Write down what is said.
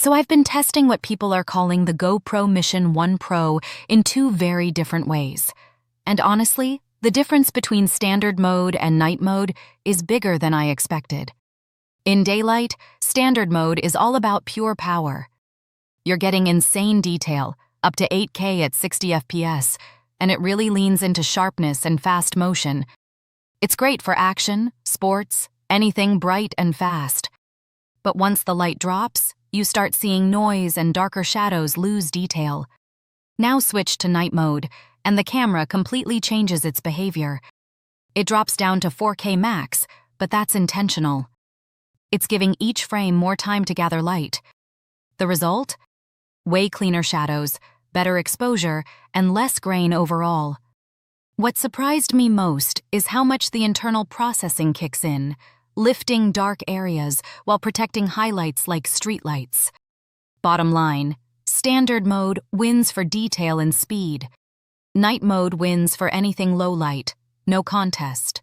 So I've been testing what people are calling the GoPro Mission 1 Pro in two very different ways. And honestly, the difference between standard mode and night mode is bigger than I expected. In daylight, standard mode is all about pure power. You're getting insane detail, up to 8K at 60 FPS, and it really leans into sharpness and fast motion. It's great for action, sports, anything bright and fast. But once the light drops, you start seeing noise and darker shadows lose detail. Now switch to night mode, and the camera completely changes its behavior. It drops down to 4K max, but that's intentional. It's giving each frame more time to gather light. The result? Way cleaner shadows, better exposure, and less grain overall. What surprised me most is how much the internal processing kicks in, lifting dark areas while protecting highlights like streetlights. Bottom line, standard mode wins for detail and speed. Night mode wins for anything low light, no contest.